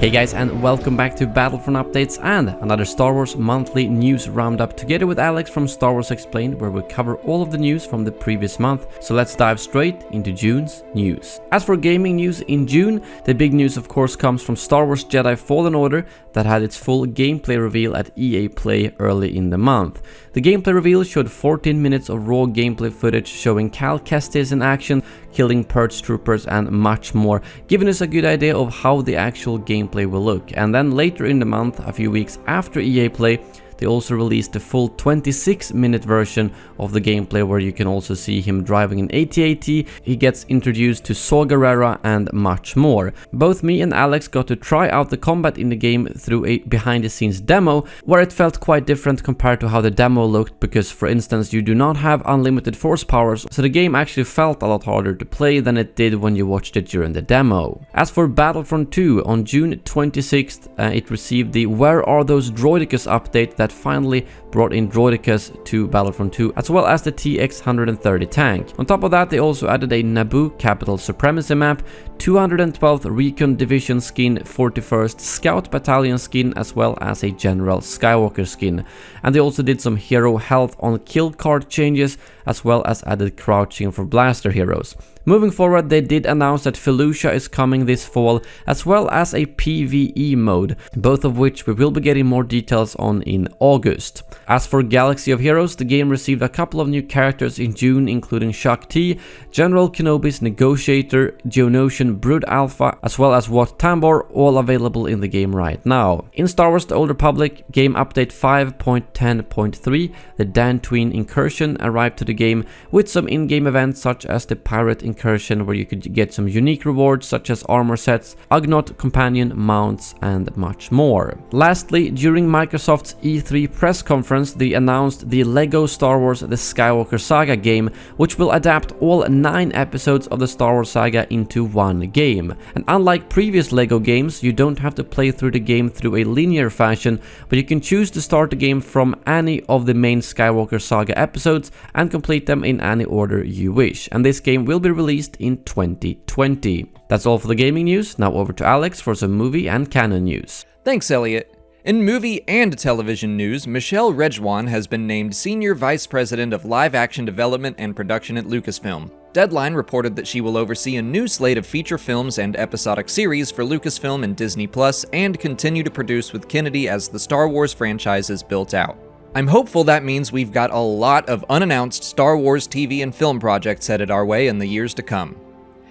Hey guys, and welcome back to Battlefront Updates and another Star Wars monthly news roundup together with Alex from Star Wars Explained, where we cover all of the news from the previous month. So let's dive straight into June's news. As for gaming news in June, the big news of course comes from Star Wars Jedi Fallen Order that had its full gameplay reveal at EA Play early in the month. The gameplay reveal showed 14 minutes of raw gameplay footage showing Cal Kestis in action, killing Purge troopers and much more, giving us a good idea of how the actual gameplay will look. And then later in the month, a few weeks after EA Play, they also released the full 26-minute version of the gameplay where you can also see him driving an AT-AT, he gets introduced to Saw Gerrera and much more. Both me and Alex got to try out the combat in the game through a behind-the-scenes demo, where it felt quite different compared to how the demo looked because, for instance, you do not have unlimited force powers, so the game actually felt a lot harder to play than it did when you watched it during the demo. As for Battlefront 2, on June 26th, it received the Where Are Those Droidekas update that finally brought in droidekas to Battlefront 2, as well as the TX-130 tank. On top of that, they also added a Naboo Capital Supremacy map, 212th Recon Division skin, 41st Scout Battalion skin, as well as a General Skywalker skin. And they also did some hero health on kill card changes, as well as added crouching for blaster heroes. Moving forward, they did announce that Felucia is coming this fall, as well as a PvE mode, both of which we will be getting more details on in August. As for Galaxy of Heroes, the game received a couple of new characters in June, including Shaak-Ti, General Kenobi's Negotiator, Geonosian Brood Alpha, as well as Wat Tambor, all available in the game right now. In Star Wars The Old Republic, game update 5.10.3, the Dantooine Incursion arrived to the game with some in-game events such as the Pirate Incursion, where you could get some unique rewards such as armor sets, Ugnaught companion mounts, and much more. Lastly, during Microsoft's E3 press conference, they announced the LEGO Star Wars The Skywalker Saga game, which will adapt all 9 episodes of the Star Wars saga into one game. And unlike previous LEGO games, you don't have to play through the game through a linear fashion, but you can choose to start the game from any of the main Skywalker Saga episodes and complete them in any order you wish. And this game will be released in 2020. That's all for the gaming news. Now over to Alex for some movie and canon news. Thanks, Elliot. In movie and television news, Michelle Rejwan has been named Senior Vice President of Live Action Development and Production at Lucasfilm. Deadline reported that she will oversee a new slate of feature films and episodic series for Lucasfilm and Disney Plus and continue to produce with Kennedy as the Star Wars franchise is built out. I'm hopeful that means we've got a lot of unannounced Star Wars TV and film projects headed our way in the years to come.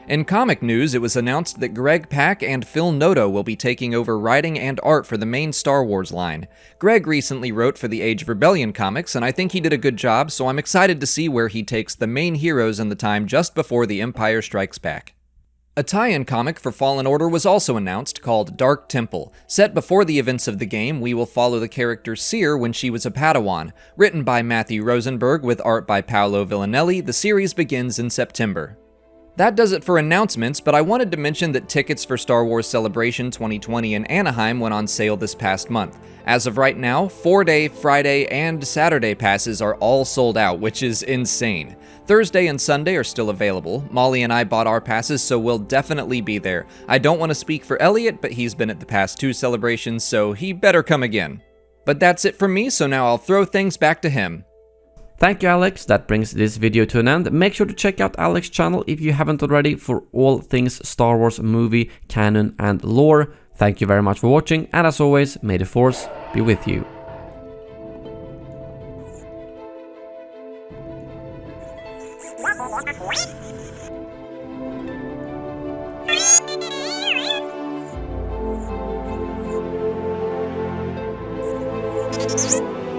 In comic news, it was announced that Greg Pak and Phil Noto will be taking over writing and art for the main Star Wars line. Greg recently wrote for the Age of Rebellion comics, and I think he did a good job, so I'm excited to see where he takes the main heroes in the time just before The Empire Strikes Back. A tie-in comic for Fallen Order was also announced, called Dark Temple. Set before the events of the game, we will follow the character Seer when she was a Padawan. Written by Matthew Rosenberg with art by Paolo Villanelli, the series begins in September. That does it for announcements, but I wanted to mention that tickets for Star Wars Celebration 2020 in Anaheim went on sale this past month. As of right now, 4-day, Friday, and Saturday passes are all sold out, which is insane. Thursday and Sunday are still available. Molly and I bought our passes, so we'll definitely be there. I don't want to speak for Elliot, but he's been at the past 2 celebrations, so he better come again. But that's it from me, so now I'll throw things back to him. Thank you, Alex. That brings this video to an end. Make sure to check out Alex's channel if you haven't already for all things Star Wars movie, canon, and lore. Thank you very much for watching, and as always, may the Force be with you. You